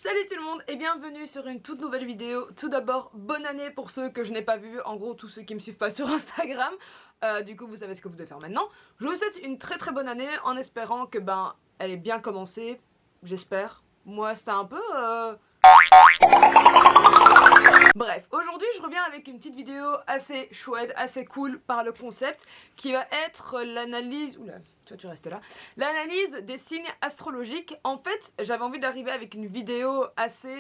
Salut tout le monde et bienvenue sur une toute nouvelle vidéo. Tout d'abord, bonne année pour ceux que je n'ai pas vus, en gros tous ceux qui me suivent pas sur Instagram. Du coup vous savez ce que vous devez faire maintenant. Je vous souhaite une très bonne année en espérant que elle ait bien commencé, j'espère. Moi c'est un peu... Bref, aujourd'hui je reviens avec une petite vidéo assez chouette, assez cool par le concept, qui va être l'analyse... Oula, toi tu restes là. L'analyse des signes astrologiques. En fait, j'avais envie d'arriver avec une vidéo assez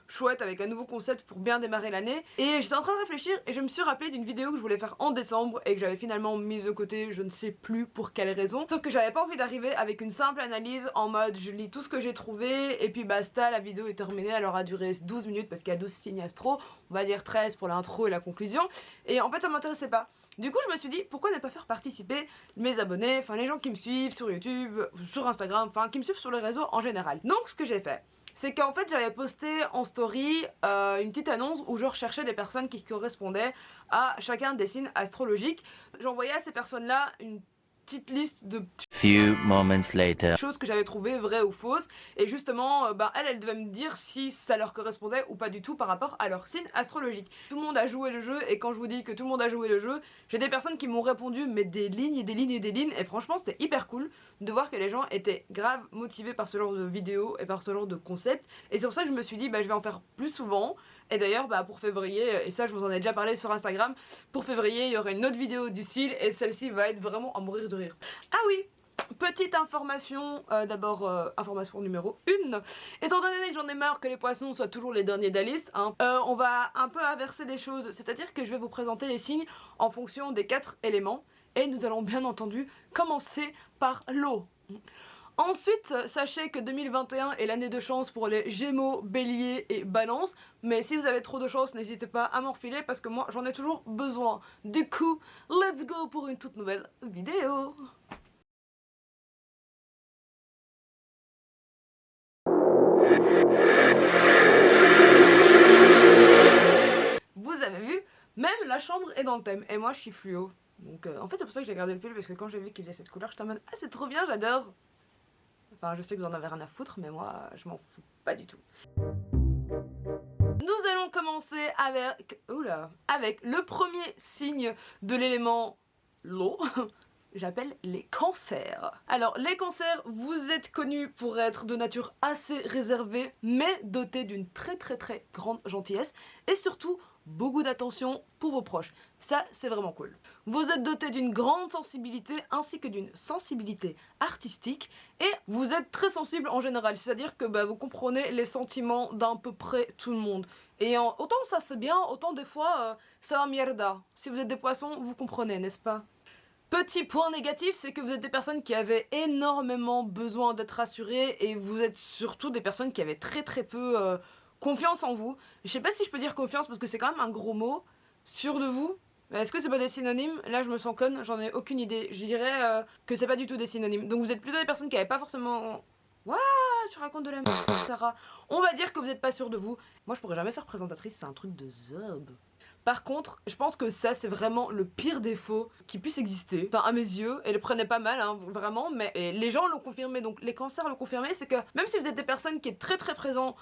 chouette, avec un nouveau concept pour bien démarrer l'année. Et j'étais en train de réfléchir et je me suis rappelé d'une vidéo que je voulais faire en décembre et que j'avais finalement mise de côté, je ne sais plus pour quelle raison. Sauf que j'avais pas envie d'arriver avec une simple analyse en mode je lis tout ce que j'ai trouvé et puis basta, la vidéo est terminée, elle aura duré 12 minutes parce qu'il y a 12 signes astro, on va dire 13 pour l'intro et la conclusion. Et en fait ça m'intéressait pas. Du coup je me suis dit pourquoi ne pas faire participer mes abonnés, enfin les gens qui me suivent sur YouTube, sur Instagram, enfin qui me suivent sur les réseaux en général. Donc ce que j'ai fait, c'est qu'en fait j'avais posté en story une petite annonce où je recherchais des personnes qui correspondaient à chacun des signes astrologiques. J'envoyais à ces personnes là une petite liste de Few moments later. choses que j'avais trouvées vraies ou fausses, et justement elle devait me dire si ça leur correspondait ou pas du tout par rapport à leur signe astrologique. Tout le monde a joué le jeu, et quand je vous dis que tout le monde a joué le jeu, j'ai des personnes qui m'ont répondu mais des lignes et des lignes et des lignes, et franchement c'était hyper cool de voir que les gens étaient grave motivés par ce genre de vidéo et par ce genre de concept, et c'est pour ça que je me suis dit je vais en faire plus souvent. Et d'ailleurs pour février, et ça je vous en ai déjà parlé sur Instagram, pour février il y aura une autre vidéo du style, et celle-ci va être vraiment à mourir de rire. Ah oui, petite information, d'abord information numéro 1. Étant donné que j'en ai marre que les poissons soient toujours les derniers de la liste, on va un peu inverser les choses, c'est-à-dire que je vais vous présenter les signes en fonction des 4 éléments, et nous allons bien entendu commencer par l'eau. Ensuite, sachez que 2021 est l'année de chance pour les Gémeaux, Bélier et Balance, mais si vous avez trop de chance, n'hésitez pas à m'enfiler parce que moi j'en ai toujours besoin. Du coup, let's go pour une toute nouvelle vidéo. Vous avez vu, même la chambre est dans le thème, et moi je suis fluo. Donc en fait c'est pour ça que j'ai gardé le pull, parce que quand j'ai vu qu'il faisait cette couleur, j'étais en mode ah c'est trop bien, j'adore. Enfin je sais que vous en avez rien à foutre, mais moi je m'en fous pas du tout. Nous allons commencer avec le premier signe de l'élément l'eau. J'appelle les cancers. Alors les cancers, vous êtes connus pour être de nature assez réservée, mais dotés d'une très grande gentillesse, et surtout beaucoup d'attention pour vos proches. Ça c'est vraiment cool. Vous êtes dotés d'une grande sensibilité ainsi que d'une sensibilité artistique, et vous êtes très sensible en général, c'est-à-dire que vous comprenez les sentiments d'à peu près tout le monde. Et autant ça c'est bien, autant des fois c'est la mierda. Si vous êtes des poissons, vous comprenez, n'est-ce pas? Petit point négatif, c'est que vous êtes des personnes qui avaient énormément besoin d'être rassurées, et vous êtes surtout des personnes qui avaient très peu confiance en vous. Je sais pas si je peux dire confiance parce que c'est quand même un gros mot. Sûr de vous? Est-ce que c'est pas des synonymes? Là je me sens conne, j'en ai aucune idée. Je dirais que c'est pas du tout des synonymes. Donc vous êtes plutôt des personnes qui avaient pas forcément... Wouah, tu racontes de la merde, Sarah. On va dire que vous êtes pas sûr de vous. Moi je pourrais jamais faire présentatrice, c'est un truc de zob. Par contre, je pense que ça, c'est vraiment le pire défaut qui puisse exister. Enfin, à mes yeux, et le prenez pas mal, vraiment, mais les gens l'ont confirmé, donc les cancers l'ont confirmé, c'est que même si vous êtes des personnes qui êtes très présents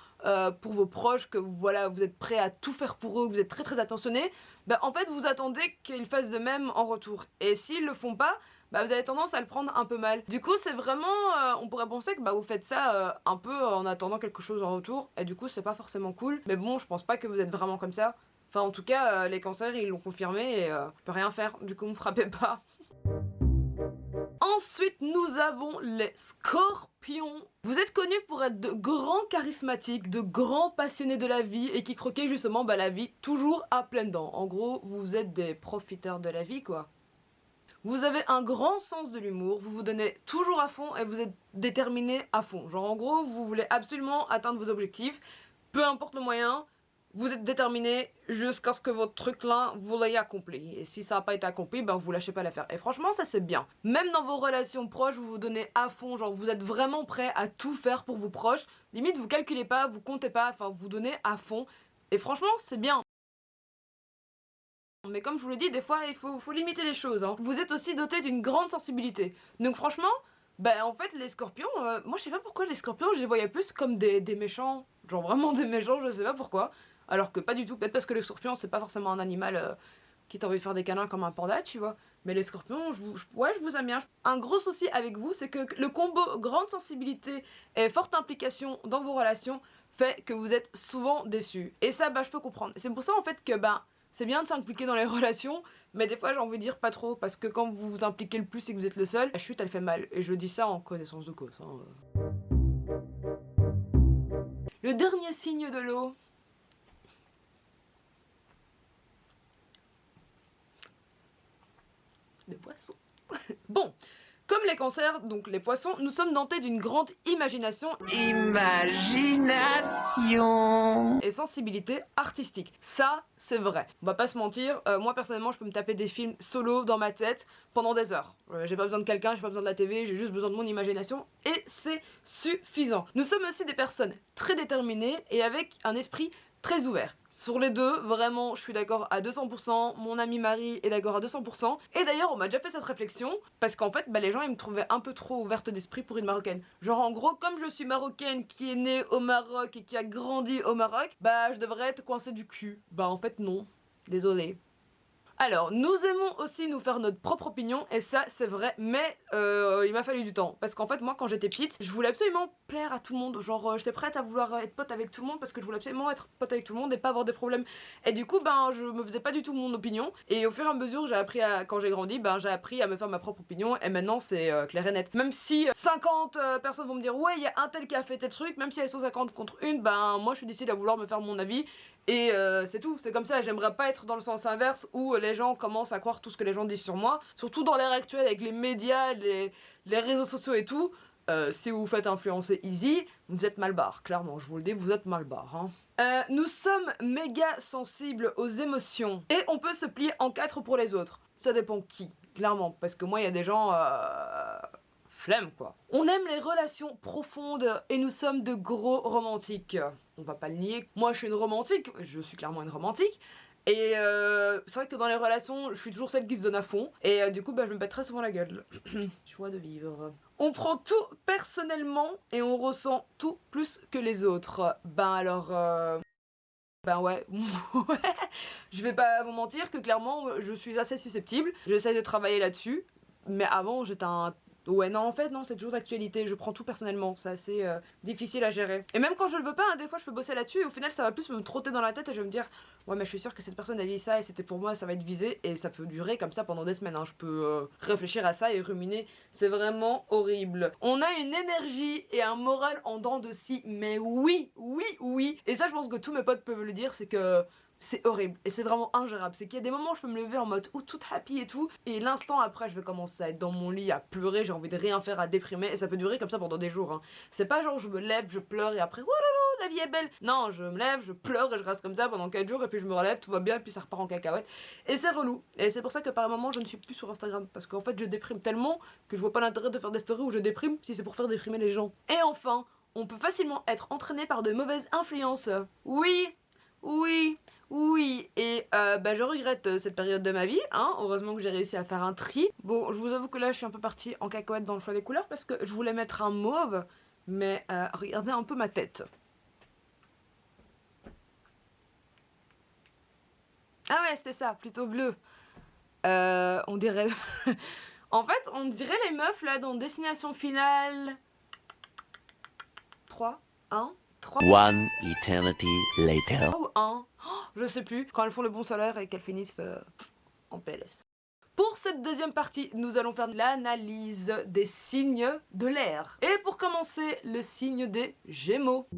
pour vos proches, que voilà, vous êtes prêts à tout faire pour eux, que vous êtes très attentionnés, en fait, vous attendez qu'ils fassent de même en retour. Et s'ils le font pas, vous avez tendance à le prendre un peu mal. Du coup, c'est vraiment, on pourrait penser que vous faites ça un peu en attendant quelque chose en retour, et du coup, c'est pas forcément cool. Mais bon, je pense pas que vous êtes vraiment comme ça. Enfin, en tout cas, les cancers, ils l'ont confirmé, et je peux rien faire, du coup, me frappez pas. Ensuite, nous avons les scorpions. Vous êtes connus pour être de grands charismatiques, de grands passionnés de la vie, et qui croquaient justement la vie toujours à pleines dents. En gros, vous êtes des profiteurs de la vie, quoi. Vous avez un grand sens de l'humour, vous vous donnez toujours à fond, et vous êtes déterminés à fond. Genre, en gros, vous voulez absolument atteindre vos objectifs, peu importe le moyen. Vous êtes déterminé jusqu'à ce que votre truc là, vous l'ayez accompli. Et si ça n'a pas été accompli, vous lâchez pas l'affaire. Et franchement, ça c'est bien. Même dans vos relations proches, vous vous donnez à fond. Genre, vous êtes vraiment prêt à tout faire pour vos proches. Limite, vous calculez pas, vous comptez pas, enfin, vous donnez à fond. Et franchement, c'est bien. Mais comme je vous l'ai dit, des fois, il faut limiter les choses. Vous êtes aussi doté d'une grande sensibilité. Donc franchement, en fait, les scorpions, moi je sais pas pourquoi les scorpions, je les voyais plus comme des méchants. Genre vraiment des méchants, je sais pas pourquoi. Alors que pas du tout, peut-être parce que le scorpion c'est pas forcément un animal qui t'a envie de faire des câlins comme un panda, tu vois. Mais les scorpions, ouais, je vous aime bien. Un gros souci avec vous, c'est que le combo grande sensibilité et forte implication dans vos relations fait que vous êtes souvent déçus. Et ça, bah, je peux comprendre. C'est pour ça, en fait, que, bah, c'est bien de s'impliquer dans les relations, mais des fois, j'ai envie de dire pas trop, parce que quand vous vous impliquez le plus et que vous êtes le seul, la chute, elle fait mal. Et je dis ça en connaissance de cause. Hein. Le dernier signe de l'eau. Les poissons. Bon, comme les cancers, donc les poissons, nous sommes dotés d'une grande imagination et sensibilité artistique. Ça, c'est vrai. On va pas se mentir, moi personnellement, je peux me taper des films solo dans ma tête pendant des heures. J'ai pas besoin de quelqu'un, j'ai pas besoin de la TV, j'ai juste besoin de mon imagination et c'est suffisant. Nous sommes aussi des personnes très déterminées et avec un esprit très ouvert. Sur les deux, vraiment, je suis d'accord à 200%, mon amie Marie est d'accord à 200%, et d'ailleurs, on m'a déjà fait cette réflexion, parce qu'en fait, bah, les gens, ils me trouvaient un peu trop ouverte d'esprit pour une Marocaine. Genre, en gros, comme je suis marocaine qui est née au Maroc et qui a grandi au Maroc, bah, je devrais être coincée du cul. Bah, en fait, non. Désolée. Alors, nous aimons aussi nous faire notre propre opinion, et ça, c'est vrai, mais il m'a fallu du temps. Parce qu'en fait, moi, quand j'étais petite, je voulais absolument plaire à tout le monde. Genre, j'étais prête à vouloir être pote avec tout le monde, parce que je voulais absolument être pote avec tout le monde et pas avoir des problèmes. Et du coup, ben, je me faisais pas du tout mon opinion. Et au fur et à mesure, quand j'ai grandi, ben, j'ai appris à me faire ma propre opinion, et maintenant, c'est clair et net. Même si 50 personnes vont me dire, ouais, il y a un tel qui a fait tel truc, même si elles sont 50 contre une, ben, moi, je suis décidée à vouloir me faire mon avis. Et c'est tout, c'est comme ça, j'aimerais pas être dans le sens inverse où les gens commencent à croire tout ce que les gens disent sur moi, surtout dans l'ère actuelle avec les médias, les réseaux sociaux et tout. Si vous vous faites influencer easy, vous êtes mal barre, clairement, je vous le dis, vous êtes mal barre. Hein. Nous sommes méga sensibles aux émotions et on peut se plier en quatre pour les autres. Ça dépend qui, clairement, parce que moi il y a des gens... flemme quoi. On aime les relations profondes et nous sommes de gros romantiques. On va pas le nier. Moi je suis une romantique, je suis clairement une romantique. Et c'est vrai que dans les relations, je suis toujours celle qui se donne à fond. Et du coup, bah, je me pète très souvent la gueule. Joie de vivre. On prend tout personnellement et on ressent tout plus que les autres. Ben alors... Ben ouais, ouais. Je vais pas vous mentir que clairement, je suis assez susceptible. J'essaye de travailler là-dessus. Mais avant, j'étais un... Ouais, non, en fait, non, c'est toujours d'actualité. Je prends tout personnellement. C'est assez difficile à gérer. Et même quand je le veux pas, hein, des fois, je peux bosser là-dessus. Et au final, ça va plus me trotter dans la tête. Et je vais me dire, ouais, mais je suis sûre que cette personne a dit ça. Et c'était pour moi, ça va être visé. Et ça peut durer comme ça pendant des semaines. Hein. Je peux réfléchir à ça et ruminer. C'est vraiment horrible. On a une énergie et un moral en dents de scie. Mais oui, oui, oui. Et ça, je pense que tous mes potes peuvent le dire. C'est que... c'est horrible et c'est vraiment ingérable. C'est qu'il y a des moments où je peux me lever en mode tout happy et tout, et l'instant après je vais commencer à être dans mon lit, à pleurer, j'ai envie de rien faire, à déprimer, et ça peut durer comme ça pendant des jours. Hein. C'est pas genre je me lève, je pleure et après oh là là, la vie est belle. Non, je me lève, je pleure et je reste comme ça pendant 4 jours et puis je me relève, tout va bien et puis ça repart en cacahuète. Et c'est relou. Et c'est pour ça que par moment je ne suis plus sur Instagram parce qu'en fait je déprime tellement que je vois pas l'intérêt de faire des stories où je déprime si c'est pour faire déprimer les gens. Et enfin, on peut facilement être entraîné par de mauvaises influences. Oui, oui. Oui, et bah, je regrette cette période de ma vie, hein. Heureusement que j'ai réussi à faire un tri. Bon, je vous avoue que là, je suis un peu partie en cacahuète dans le choix des couleurs parce que je voulais mettre un mauve, mais regardez un peu ma tête. Ah ouais, c'était ça, plutôt bleu. On dirait... en fait, on dirait les meufs, là, dans Destination Finale... 3, 1, 3... One eternity later. Ou 1... je sais plus, quand elles font le bon salaire et qu'elles finissent en PLS. Pour cette deuxième partie, nous allons faire l'analyse des signes de l'air. Et pour commencer, le signe des Gémeaux.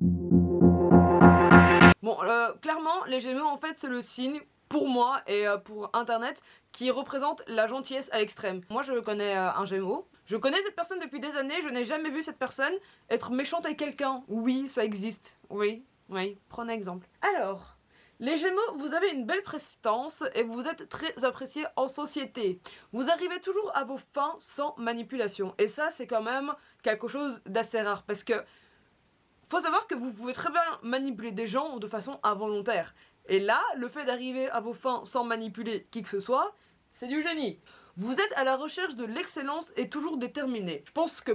Bon, clairement, les Gémeaux, en fait, c'est le signe, pour moi et pour Internet, qui représente la gentillesse à l'extrême. Moi, je connais un Gémeaux. Je connais cette personne depuis des années, je n'ai jamais vu cette personne être méchante avec quelqu'un. Oui, ça existe. Oui, oui, prenez exemple. Alors... les Gémeaux, vous avez une belle prestance et vous êtes très appréciés en société. Vous arrivez toujours à vos fins sans manipulation. Et ça, c'est quand même quelque chose d'assez rare parce que faut savoir que vous pouvez très bien manipuler des gens de façon involontaire. Et là, le fait d'arriver à vos fins sans manipuler qui que ce soit, c'est du génie. Vous êtes à la recherche de l'excellence et toujours déterminé. Je pense que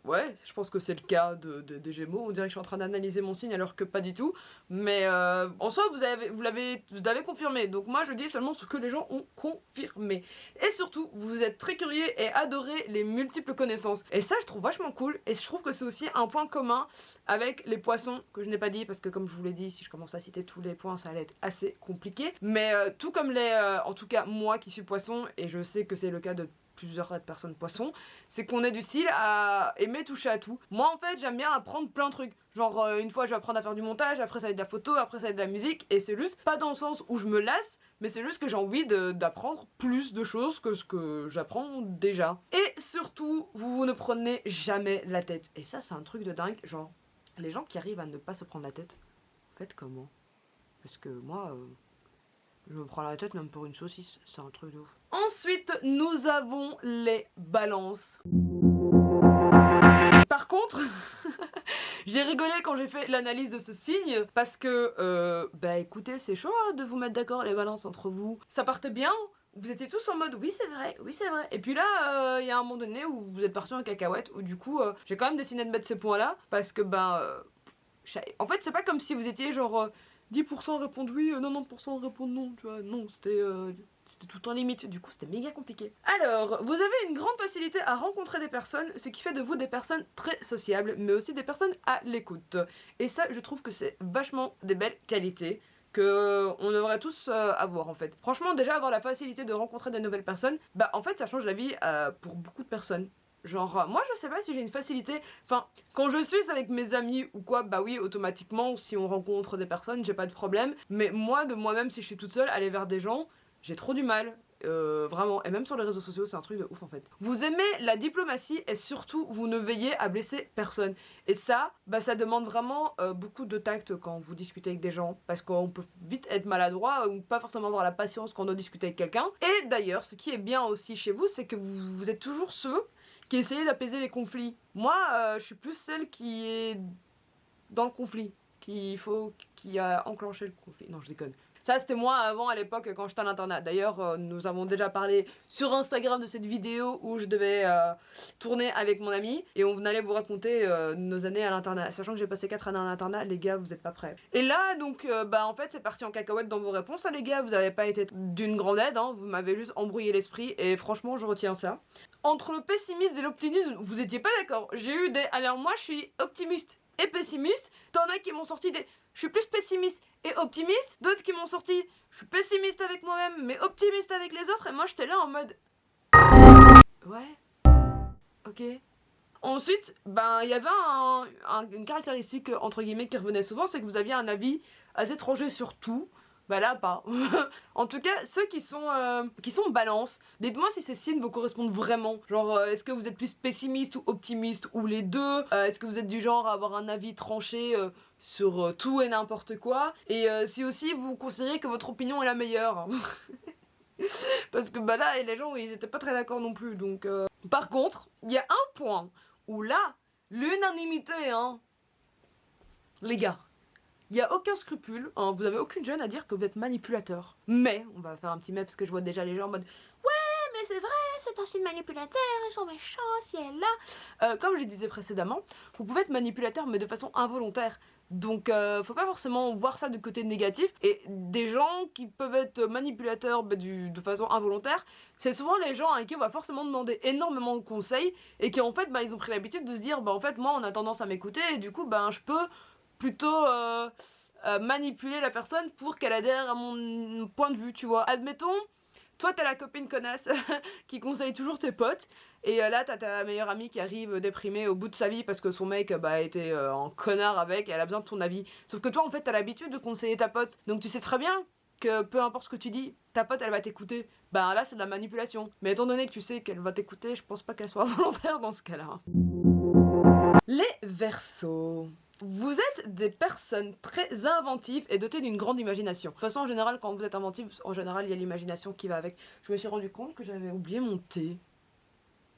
ouais, je pense que c'est le cas des Gémeaux. On dirait que je suis en train d'analyser mon signe alors que pas du tout. Mais en soi, vous l'avez confirmé. Donc moi, je dis seulement ce que les gens ont confirmé. Et surtout, vous êtes très curieux et adorez les multiples connaissances. Et ça, je trouve vachement cool. Et je trouve que c'est aussi un point commun avec les poissons, que je n'ai pas dit, parce que comme je vous l'ai dit, si je commence à citer tous les points, ça allait être assez compliqué. Mais tout comme en tout cas, moi qui suis poisson, et je sais que c'est le cas de plusieurs personnes poissons, c'est qu'on est du style à aimer toucher à tout. Moi en fait j'aime bien apprendre plein de trucs. Genre une fois je vais apprendre à faire du montage, après ça va être de la photo, après ça va être de la musique, et c'est juste pas dans le sens où je me lasse, mais c'est juste que j'ai envie d'apprendre plus de choses que ce que j'apprends déjà. Et surtout, vous ne prenez jamais la tête. Et ça c'est un truc de dingue, genre les gens qui arrivent à ne pas se prendre la tête, faites comment? Parce que moi, je me prends la tête même pour une saucisse, c'est un truc de ouf. Ensuite, nous avons les balances. Par contre, j'ai rigolé quand j'ai fait l'analyse de ce signe, parce que, écoutez, c'est chaud de vous mettre d'accord les balances entre vous. Ça partait bien, vous étiez tous en mode oui c'est vrai, oui c'est vrai. Et puis là, il y a un moment donné où vous êtes partis en cacahuète, où du coup, j'ai quand même décidé de mettre ces points là, parce que en fait c'est pas comme si vous étiez genre 10% répondent oui, 90% répondent non, tu vois, non, c'était tout en limite, du coup c'était méga compliqué. Alors, vous avez une grande facilité à rencontrer des personnes, ce qui fait de vous des personnes très sociables, mais aussi des personnes à l'écoute. Et ça, je trouve que c'est vachement des belles qualités que on devrait tous avoir en fait. Franchement, déjà avoir la facilité de rencontrer de nouvelles personnes, en fait ça change la vie pour beaucoup de personnes. Genre, moi je sais pas si j'ai une facilité, enfin, quand je suis avec mes amis ou quoi, bah oui, automatiquement, si on rencontre des personnes, j'ai pas de problème. Mais moi, de moi-même, si je suis toute seule, aller vers des gens, j'ai trop du mal. Vraiment, et même sur les réseaux sociaux, c'est un truc de ouf en fait. Vous aimez la diplomatie et surtout, vous ne veillez à blesser personne. Et ça, ça demande vraiment beaucoup de tact quand vous discutez avec des gens, parce qu'on peut vite être maladroit ou pas forcément avoir la patience quand on doit discuter avec quelqu'un. Et d'ailleurs, ce qui est bien aussi chez vous, c'est que vous êtes toujours ceux qui essayait d'apaiser les conflits. Moi, je suis plus celle qui est dans le conflit, qui a enclenché le conflit. Non, je déconne. Ça, c'était moi avant, à l'époque, quand j'étais à l'internat. D'ailleurs, nous avons déjà parlé sur Instagram de cette vidéo où je devais tourner avec mon ami et on allait vous raconter nos années à l'internat. Sachant que j'ai passé 4 années à l'internat, les gars, vous êtes pas prêts. Et là, donc, en fait, c'est parti en cacahuète dans vos réponses, hein, les gars. Vous avez pas été d'une grande aide, hein, vous m'avez juste embrouillé l'esprit et franchement, je retiens ça. Entre le pessimisme et l'optimisme, vous étiez pas d'accord. J'ai eu des... Alors moi, je suis optimiste et pessimiste. T'en as qui m'ont sorti des... Je suis plus pessimiste et optimiste. D'autres qui m'ont sorti... Je suis pessimiste avec moi-même, mais optimiste avec les autres. Et moi, j'étais là en mode... Ouais. Ok. Ensuite, il y avait une caractéristique, entre guillemets, qui revenait souvent, c'est que vous aviez un avis assez tranché sur tout. Là, pas. En tout cas, ceux qui sont balance, dites-moi si ces signes vous correspondent vraiment. Genre, est-ce que vous êtes plus pessimiste ou optimiste, ou les deux? Est-ce que vous êtes du genre à avoir un avis tranché sur tout et n'importe quoi? Et si aussi vous considérez que votre opinion est la meilleure. Parce que là, les gens, ils étaient pas très d'accord non plus, donc... Par contre, il y a un point où là, l'unanimité, hein. Les gars. Il n'y a aucun scrupule, hein, vous avez aucune gêne à dire que vous êtes manipulateur. Mais, on va faire un petit mais parce que je vois déjà les gens en mode ouais, mais c'est vrai, c'est un signe manipulateur, ils sont méchants, si elle là. Comme je disais précédemment, vous pouvez être manipulateur mais de façon involontaire. Donc, faut pas forcément voir ça du côté négatif. Et des gens qui peuvent être manipulateurs de façon involontaire, c'est souvent les gens à qui on va forcément demander énormément de conseils et qui en fait, ils ont pris l'habitude de se dire, en fait, moi, on a tendance à m'écouter et du coup, je peux plutôt manipuler la personne pour qu'elle adhère à mon point de vue, tu vois. Admettons, toi t'as la copine connasse qui conseille toujours tes potes, et là t'as ta meilleure amie qui arrive déprimée au bout de sa vie parce que son mec était en connard avec, et elle a besoin de ton avis. Sauf que toi en fait t'as l'habitude de conseiller ta pote, donc tu sais très bien que peu importe ce que tu dis, ta pote elle va t'écouter. Là c'est de la manipulation. Mais étant donné que tu sais qu'elle va t'écouter, je pense pas qu'elle soit volontaire dans ce cas-là. Les Verseaux. Vous êtes des personnes très inventives et dotées d'une grande imagination. De toute façon, en général, quand vous êtes inventif, en général, il y a l'imagination qui va avec. Je me suis rendu compte que j'avais oublié mon thé.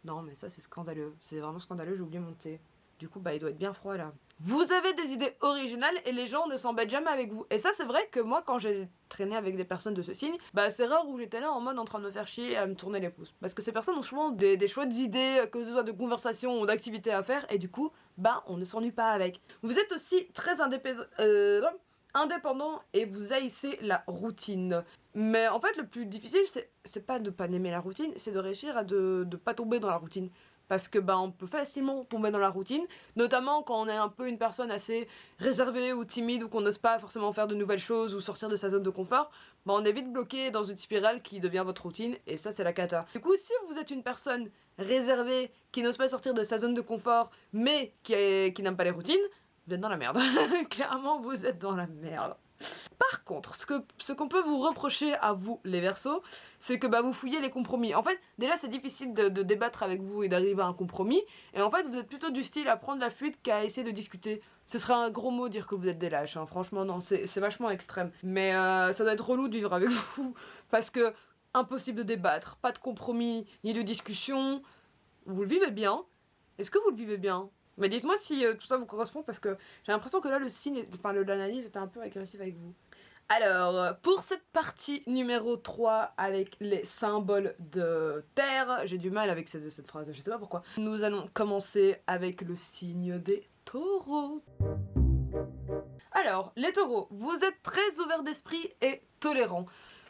Non, mais ça, c'est scandaleux. C'est vraiment scandaleux, j'ai oublié mon thé. Du coup, bah il doit être bien froid là. Vous avez des idées originales et les gens ne s'embêtent jamais avec vous. Et ça, c'est vrai que moi, quand j'ai traîné avec des personnes de ce signe, bah c'est rare où j'étais là en mode en train de me faire chier à me tourner les pouces. Parce que ces personnes ont souvent des chouettes idées, que ce soit de conversation ou d'activités à faire, et du coup, bah on ne s'ennuie pas avec. Vous êtes aussi très indépendant et vous haïssez la routine. Mais en fait, le plus difficile, c'est pas de pas aimer la routine, c'est de réussir à de pas tomber dans la routine. Parce que bah on peut facilement tomber dans la routine, notamment quand on est un peu une personne assez réservée ou timide ou qu'on n'ose pas forcément faire de nouvelles choses ou sortir de sa zone de confort, bah on est vite bloqué dans une spirale qui devient votre routine et ça c'est la cata. Du coup, si vous êtes une personne réservée qui n'ose pas sortir de sa zone de confort mais qui n'aime pas les routines, vous êtes dans la merde. Clairement, vous êtes dans la merde. Par contre, ce qu'on peut vous reprocher à vous, les Verseaux, c'est que bah, vous fouillez les compromis. En fait, déjà, c'est difficile de débattre avec vous et d'arriver à un compromis. Et en fait, vous êtes plutôt du style à prendre la fuite qu'à essayer de discuter. Ce serait un gros mot dire que vous êtes des lâches. Hein. Franchement, non, c'est vachement extrême. Mais ça doit être relou de vivre avec vous. Parce que impossible de débattre, pas de compromis, ni de discussion. Vous le vivez bien. Est-ce que vous le vivez bien? Mais dites-moi si tout ça vous correspond parce que j'ai l'impression que là le signe, enfin l'analyse était un peu agressive avec vous. Alors, pour cette partie numéro 3 avec les symboles de terre, j'ai du mal avec cette phrase, je sais pas pourquoi. Nous allons commencer avec le signe des taureaux. Alors, les taureaux, vous êtes très ouverts d'esprit et tolérants.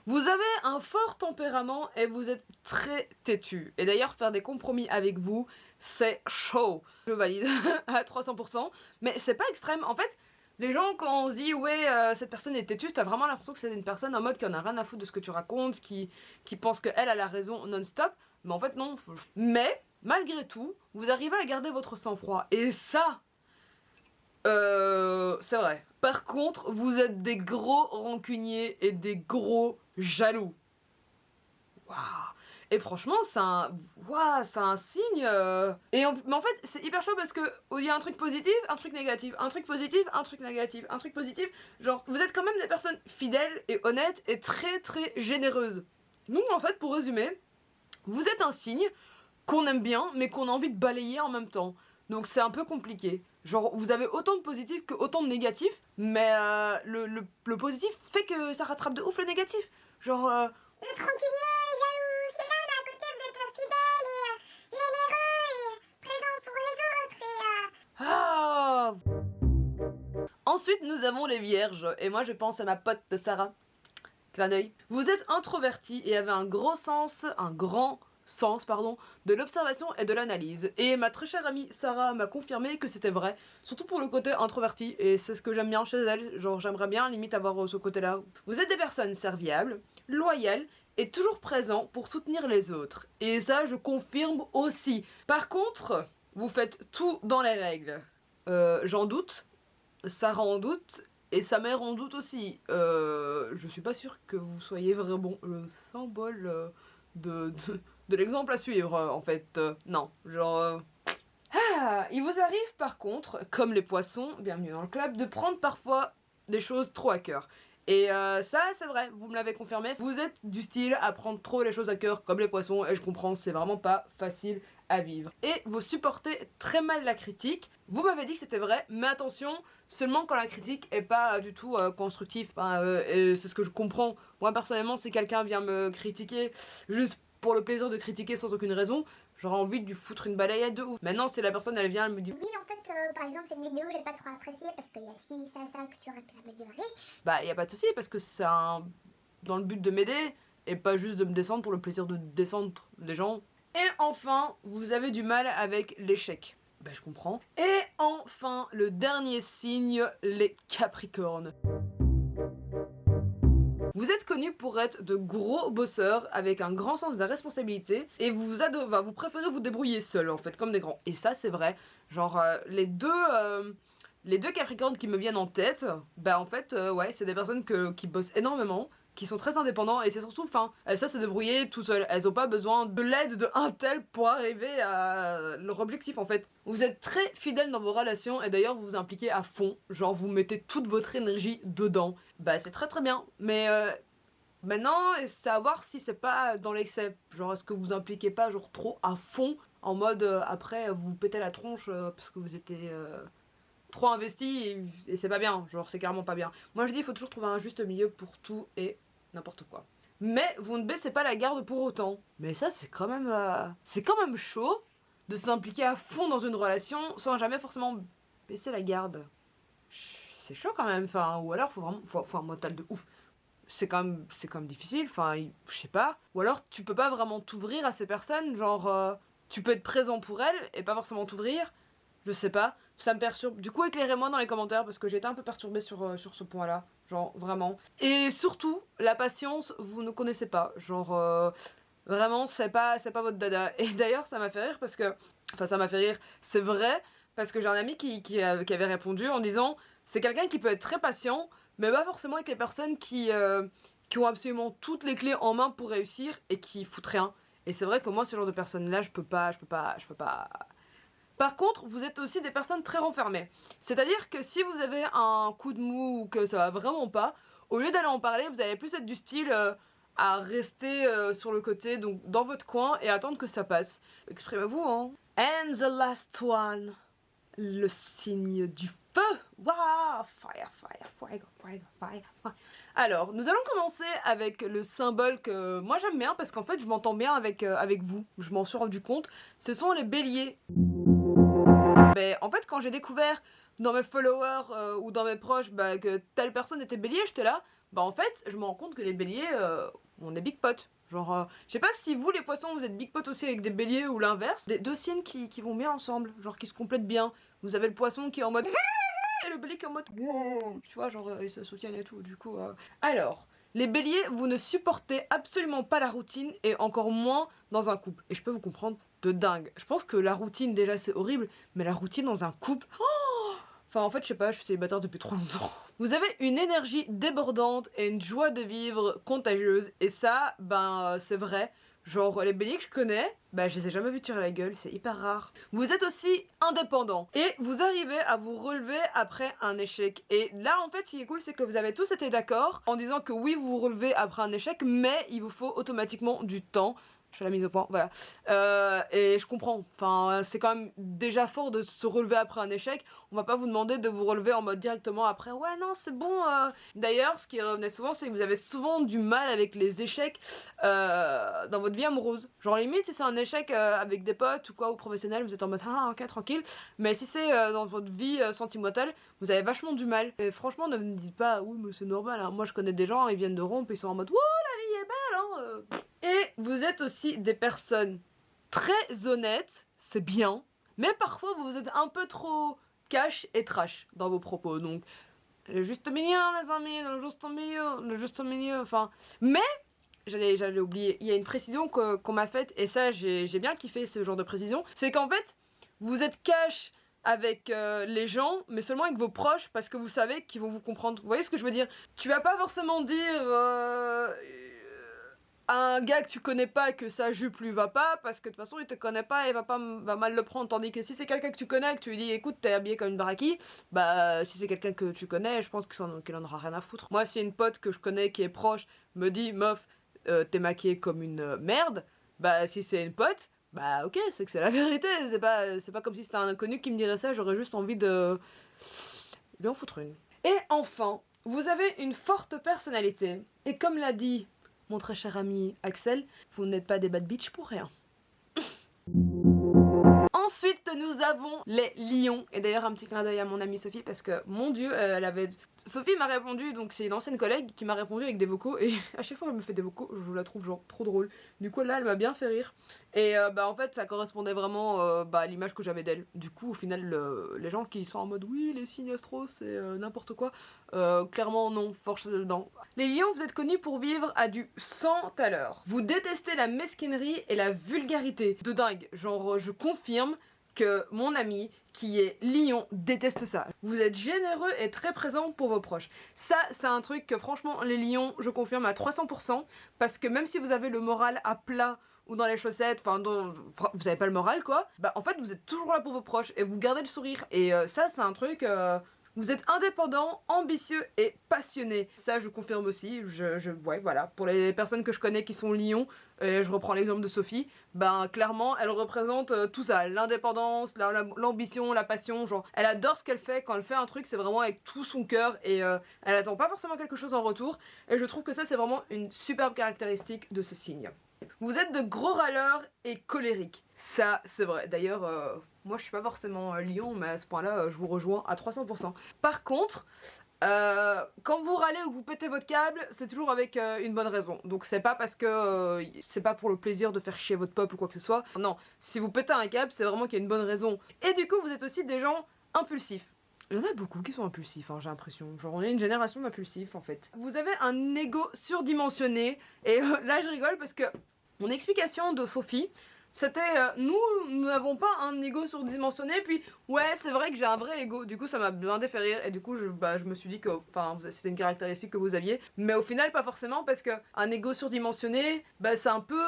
Vous avez un fort tempérament et vous êtes très têtu. Et d'ailleurs, faire des compromis avec vous, c'est chaud. Je valide à 300%. Mais c'est pas extrême. En fait, les gens, quand on se dit, ouais, cette personne est têtue, t'as vraiment l'impression que c'est une personne en mode qui en a rien à foutre de ce que tu racontes, qui pense qu'elle a la raison non-stop. Mais en fait, non. Mais, malgré tout, vous arrivez à garder votre sang-froid. Et ça, c'est vrai. Par contre, vous êtes des gros rancuniers et des gros jaloux. Waouh. Et franchement, c'est un signe. Mais en fait, c'est hyper chaud parce que il y a un truc positif, un truc négatif, un truc positif, un truc négatif, un truc positif. Genre, vous êtes quand même des personnes fidèles et honnêtes et très très généreuses. Donc en fait, pour résumer, vous êtes un signe qu'on aime bien, mais qu'on a envie de balayer en même temps. Donc c'est un peu compliqué. Genre, vous avez autant de positifs que autant de négatifs, mais le positif fait que ça rattrape de ouf le négatif. Genre, Vous êtes rancunier, jaloux, c'est là, mais à côté vous êtes fidèle et généreux et présent pour les autres et ah. Ensuite, nous avons les vierges, et moi je pense à ma pote de Sarah. Clin d'œil. Vous êtes introverti et avez un grand sens de l'observation et de l'analyse. Et ma très chère amie Sarah m'a confirmé que c'était vrai, surtout pour le côté introverti, et c'est ce que j'aime bien chez elle, genre j'aimerais bien limite avoir ce côté-là. Vous êtes des personnes serviables, loyales, et toujours présents pour soutenir les autres. Et ça, je confirme aussi. Par contre, vous faites tout dans les règles. J'en doute, Sarah en doute, et sa mère en doute aussi. Je suis pas sûre que vous soyez vraiment le symbole de l'exemple à suivre, en fait. Non, genre... il vous arrive par contre, comme les poissons, bienvenue dans le club, de prendre parfois des choses trop à cœur. Et ça, c'est vrai, vous me l'avez confirmé. Vous êtes du style à prendre trop les choses à cœur, comme les poissons, et je comprends, c'est vraiment pas facile à vivre. Et vous supportez très mal la critique. Vous m'avez dit que c'était vrai, mais attention, seulement quand la critique est pas du tout constructive. Et c'est ce que je comprends. Moi, personnellement, si quelqu'un vient me critiquer juste pour le plaisir de critiquer sans aucune raison, j'aurais envie de lui foutre une balayette de ouf. Maintenant, si la personne, elle vient, elle me dit... oui, en fait, par exemple, cette vidéo, j'ai pas trop apprécié parce qu'il y a ci, ça que tu aurais pu améliorer. Bah, y a pas de souci, parce que c'est dans le but de m'aider, et pas juste de me descendre pour le plaisir de descendre les gens. Et enfin, vous avez du mal avec l'échec. Bah, je comprends. Et enfin, le dernier signe, les Capricornes. Vous êtes connus pour être de gros bosseurs avec un grand sens de la responsabilité et vous préférez vous débrouiller seul en fait, comme des grands. Et ça c'est vrai, genre les deux Capricornes qui me viennent en tête, bah en fait ouais c'est des personnes qui bossent énormément, qui sont très indépendants et c'est surtout, elles savent se débrouiller tout seules. Elles ont pas besoin de l'aide d'un tel pour arriver à leur objectif en fait. Vous êtes très fidèles dans vos relations et d'ailleurs vous vous impliquez à fond, genre vous mettez toute votre énergie dedans. Bah c'est très très bien, mais maintenant c'est à voir si c'est pas dans l'excès. Genre est-ce que vous impliquez pas genre trop à fond en mode après vous pétez la tronche parce que vous étiez trop investi et c'est pas bien, genre c'est carrément pas bien. Moi je dis il faut toujours trouver un juste milieu pour tout et n'importe quoi. Mais vous ne baissez pas la garde pour autant. Mais ça c'est quand même chaud de s'impliquer à fond dans une relation sans jamais forcément baisser la garde. C'est chaud quand même, enfin, ou alors faut un mental de ouf. C'est quand même difficile, enfin, je sais pas. Ou alors tu peux pas vraiment t'ouvrir à ces personnes, genre tu peux être présent pour elles et pas forcément t'ouvrir. Je sais pas, ça me perturbe. Du coup, éclairez-moi dans les commentaires parce que j'ai été un peu perturbée sur ce point-là, genre vraiment. Et surtout, la patience, vous ne connaissez pas, genre vraiment, c'est pas votre dada. Et d'ailleurs, ça m'a fait rire parce que, enfin, ça m'a fait rire, c'est vrai, parce que j'ai un ami qui avait répondu en disant, c'est quelqu'un qui peut être très patient, mais pas forcément avec les personnes qui ont absolument toutes les clés en main pour réussir et qui foutent rien. Et c'est vrai que moi, ce genre de personnes-là, je peux pas. Par contre, vous êtes aussi des personnes très renfermées. C'est-à-dire que si vous avez un coup de mou ou que ça va vraiment pas, au lieu d'aller en parler, vous allez plus être du style à rester sur le côté, donc dans votre coin, et attendre que ça passe. Exprimez-vous, hein. And the last one, le signe du feu. Waouh, fire, fire, fire, fire, fire, fire. Alors, nous allons commencer avec le symbole que moi j'aime bien parce qu'en fait je m'entends bien avec vous. Je m'en suis rendu compte. Ce sont les béliers. Mais en fait, quand j'ai découvert dans mes followers ou dans mes proches que telle personne était bélier, j'étais là. Bah en fait, je me rends compte que les béliers, on est big potes. Genre, je sais pas si vous les poissons, vous êtes big potes aussi avec des béliers ou l'inverse. Des deux signes qui vont bien ensemble, genre qui se complètent bien. Vous avez le poisson qui est en mode et le bélier qui est en mode tu vois, genre ils se soutiennent et tout, du coup. Alors, les béliers, vous ne supportez absolument pas la routine et encore moins dans un couple. Et je peux vous comprendre de dingue. Je pense que la routine, déjà, c'est horrible, mais la routine dans un couple. Enfin, en fait, je sais pas, je suis célibataire depuis trop longtemps. Vous avez une énergie débordante et une joie de vivre contagieuse. Et ça, c'est vrai. Genre, les béliers que je connais, je les ai jamais vus tirer la gueule, c'est hyper rare. Vous êtes aussi indépendant et vous arrivez à vous relever après un échec. Et là, en fait, ce qui est cool, c'est que vous avez tous été d'accord en disant que oui, vous vous relevez après un échec, mais il vous faut automatiquement du temps. Je fais la mise au point, voilà. Et je comprends. Enfin, c'est quand même déjà fort de se relever après un échec. On va pas vous demander de vous relever en mode directement après. Ouais, non, c'est bon. D'ailleurs, ce qui revenait souvent, c'est que vous avez souvent du mal avec les échecs dans votre vie amoureuse. Genre, limite, si c'est un échec avec des potes ou quoi, ou professionnel, vous êtes en mode ah, ok, tranquille. Mais si c'est dans votre vie sentimentale, vous avez vachement du mal. Et franchement, ne me dites pas, oui, mais c'est normal. Hein. Moi, je connais des gens, ils viennent de rompre, ils sont en mode, wouh, la vie est belle, hein. Et vous êtes aussi des personnes très honnêtes, c'est bien, mais parfois vous êtes un peu trop cash et trash dans vos propos. Donc, le juste milieu, les amis, le juste milieu, enfin. Mais, j'allais oublier, il y a une précision qu'on m'a faite, et ça, j'ai bien kiffé ce genre de précision, c'est qu'en fait, vous êtes cash avec les gens, mais seulement avec vos proches, parce que vous savez qu'ils vont vous comprendre. Vous voyez ce que je veux dire? Tu vas pas forcément dire un gars que tu connais pas que sa jupe lui va pas parce que de toute façon il te connaît pas et va mal le prendre, tandis que si c'est quelqu'un que tu connais, que tu lui dis écoute t'es habillé comme une baraki, si c'est quelqu'un que tu connais, je pense qu'il en aura rien à foutre. Moi si une pote que je connais qui est proche me dit meuf t'es maquillée comme une merde, si c'est une pote, ok, c'est que c'est la vérité, c'est pas comme si c'était un inconnu qui me dirait ça, j'aurais juste envie de lui en foutre une. Et enfin, vous avez une forte personnalité et comme l'a dit mon très cher ami Axel, vous n'êtes pas des bad bitch pour rien. Ensuite, nous avons les lions. Et d'ailleurs, un petit clin d'œil à mon amie Sophie parce que, mon dieu, Sophie m'a répondu, donc c'est une ancienne collègue qui m'a répondu avec des vocaux. Et à chaque fois qu'elle me fait des vocaux, je la trouve genre trop drôle. Du coup, là, elle m'a bien fait rire. Et en fait, ça correspondait vraiment à l'image que j'avais d'elle. Du coup, au final, les gens qui sont en mode oui, les signes astro, c'est n'importe quoi. Clairement, non. Force non. Les lions, vous êtes connus pour vivre à du 100 à l'heure. Vous détestez la mesquinerie et la vulgarité. De dingue. Genre, je confirme que mon ami qui est lion déteste ça. Vous êtes généreux et très présent pour vos proches. Ça, c'est un truc que franchement, les lions, je confirme à 300%, parce que même si vous avez le moral à plat ou dans les chaussettes, enfin, vous avez pas le moral, quoi, en fait, vous êtes toujours là pour vos proches et vous gardez le sourire. Et ça, c'est un truc, je Vous êtes indépendant, ambitieux et passionné. Ça, je confirme aussi. Ouais, voilà. Pour les personnes que je connais qui sont lions, et je reprends l'exemple de Sophie, ben clairement, elle représente tout ça. L'indépendance, l'ambition, la passion. Genre, elle adore ce qu'elle fait. Quand elle fait un truc, c'est vraiment avec tout son cœur et elle attend pas forcément quelque chose en retour. Et je trouve que ça, c'est vraiment une superbe caractéristique de ce signe. Vous êtes de gros râleurs et colériques. Ça, c'est vrai. D'ailleurs, moi, je suis pas forcément lion, mais à ce point-là, je vous rejoins à 300%. Par contre, quand vous râlez ou que vous pétez votre câble, c'est toujours avec une bonne raison. Donc c'est pas parce que c'est pas pour le plaisir de faire chier votre peuple ou quoi que ce soit. Non, si vous pétez un câble, c'est vraiment qu'il y a une bonne raison. Et du coup, vous êtes aussi des gens impulsifs. Il y en a beaucoup qui sont impulsifs, hein, j'ai l'impression. Genre, on est une génération d'impulsifs, en fait. Vous avez un ego surdimensionné. Et là, je rigole parce que mon explication de Sophie, c'était nous n'avons pas un ego surdimensionné, puis ouais, c'est vrai que j'ai un vrai ego. Du coup, ça m'a bien fait rire, et du coup, je me suis dit que c'était une caractéristique que vous aviez, mais au final, pas forcément, parce que un ego surdimensionné, c'est un peu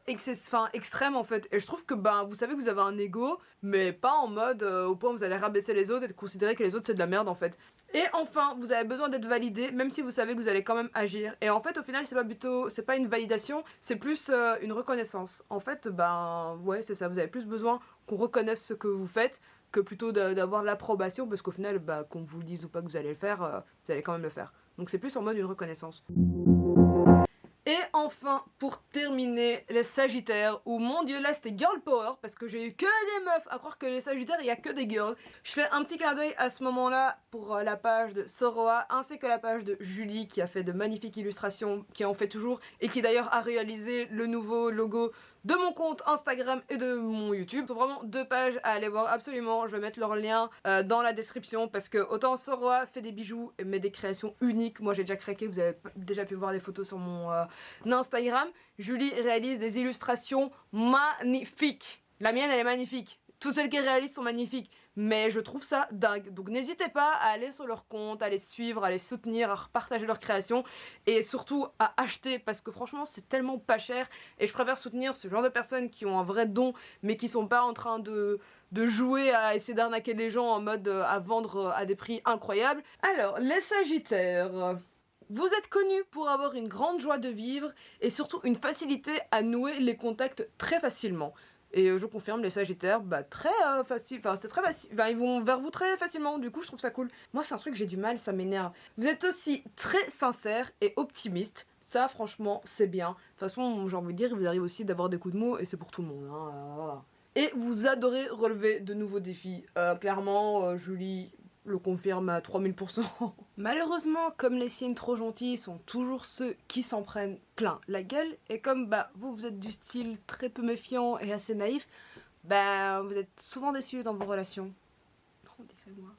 extrême en fait. Et je trouve que vous savez que vous avez un ego, mais pas en mode au point où vous allez rabaisser les autres et de considérer que les autres c'est de la merde en fait. Et enfin, vous avez besoin d'être validé, même si vous savez que vous allez quand même agir. Et en fait, au final, c'est pas une validation, c'est plus une reconnaissance. En fait, ouais, c'est ça, vous avez plus besoin qu'on reconnaisse ce que vous faites que plutôt d'avoir l'approbation, parce qu'au final, qu'on vous le dise ou pas que vous allez le faire, vous allez quand même le faire. Donc c'est plus en mode une reconnaissance. Et enfin, pour terminer, les Sagittaires, où mon dieu là c'était girl power, parce que j'ai eu que des meufs, à croire que les Sagittaires il y a que des girls. Je fais un petit clin d'œil à ce moment là pour la page de Soroa, ainsi que la page de Julie qui a fait de magnifiques illustrations, qui en fait toujours, et qui d'ailleurs a réalisé le nouveau logo de mon compte Instagram et de mon YouTube. Ce sont vraiment deux pages à aller voir absolument, je vais mettre leur lien dans la description, parce que autant Soroa fait des bijoux, mais des créations uniques, moi j'ai déjà craqué, vous avez déjà pu voir des photos sur mon Instagram. Julie réalise des illustrations magnifiques. La mienne elle est magnifique. Toutes celles qu'elle réalise sont magnifiques. Mais je trouve ça dingue. Donc n'hésitez pas à aller sur leur compte, à les suivre, à les soutenir, à partager leurs créations. Et surtout à acheter. Parce que franchement c'est tellement pas cher. Et je préfère soutenir ce genre de personnes qui ont un vrai don. Mais qui sont pas en train de jouer à essayer d'arnaquer les gens en mode à vendre à des prix incroyables. Alors les Sagittaires... Vous êtes connus pour avoir une grande joie de vivre et surtout une facilité à nouer les contacts très facilement. Et je confirme, les Sagittaires, très facile, c'est très facile, ils vont vers vous très facilement, du coup je trouve ça cool. Moi c'est un truc que j'ai du mal, ça m'énerve. Vous êtes aussi très sincère et optimiste, ça franchement c'est bien. De toute façon j'ai envie de dire, il vous arrive aussi d'avoir des coups de mots et c'est pour tout le monde. Hein, voilà. Et vous adorez relever de nouveaux défis. Clairement, Julie le confirme à 3000%. Malheureusement, comme les signes trop gentils sont toujours ceux qui s'en prennent plein la gueule, et comme vous êtes du style très peu méfiant et assez naïf, vous êtes souvent déçus dans vos relations. Rendez-moi.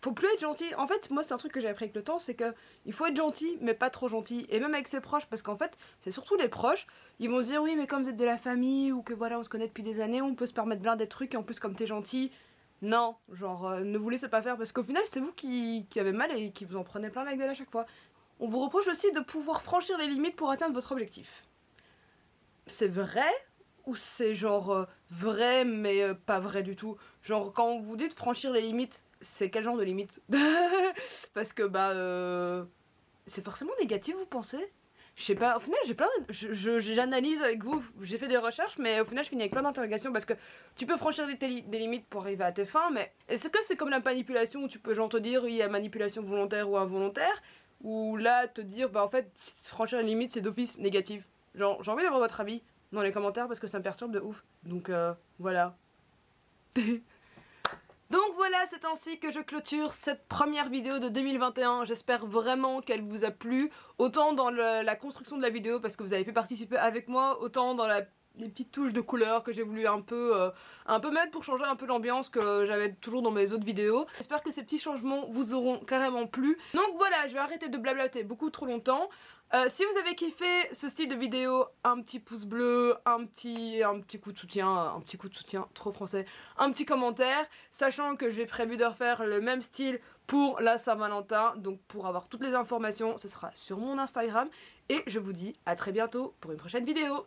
Faut plus être gentil. En fait, moi c'est un truc que j'ai appris avec le temps, c'est que il faut être gentil, mais pas trop gentil. Et même avec ses proches, parce qu'en fait, c'est surtout les proches, ils vont se dire oui, mais comme vous êtes de la famille, ou que voilà, on se connaît depuis des années, on peut se permettre plein des trucs, et en plus comme t'es gentil, non, genre ne vous laissez pas faire, parce qu'au final c'est vous qui avez mal et qui vous en prenez plein la gueule à chaque fois. On vous reproche aussi de pouvoir franchir les limites pour atteindre votre objectif. C'est vrai ou c'est genre vrai mais pas vrai du tout? Genre quand vous dites franchir les limites, c'est quel genre de limite? Parce que c'est forcément négatif, vous pensez? Je sais pas, au final j'ai plein de... j'analyse avec vous, j'ai fait des recherches, mais au final je finis avec plein d'interrogations, parce que tu peux franchir des limites pour arriver à tes fins, mais est-ce que c'est comme la manipulation où tu peux genre te dire oui, il y a manipulation volontaire ou involontaire, ou là te dire en fait franchir une limite c'est d'office négatif? Genre j'ai envie d'avoir votre avis dans les commentaires parce que ça me perturbe de ouf, donc voilà. Donc voilà, c'est ainsi que je clôture cette première vidéo de 2021, j'espère vraiment qu'elle vous a plu, autant dans la construction de la vidéo parce que vous avez pu participer avec moi, autant dans les petites touches de couleur que j'ai voulu un peu mettre pour changer un peu l'ambiance que j'avais toujours dans mes autres vidéos. J'espère que ces petits changements vous auront carrément plu. Donc voilà, je vais arrêter de blablater beaucoup trop longtemps. Si vous avez kiffé ce style de vidéo, un petit pouce bleu, un petit coup de soutien, trop français, un petit commentaire, sachant que j'ai prévu de refaire le même style pour la Saint-Valentin, donc pour avoir toutes les informations, ce sera sur mon Instagram, et je vous dis à très bientôt pour une prochaine vidéo.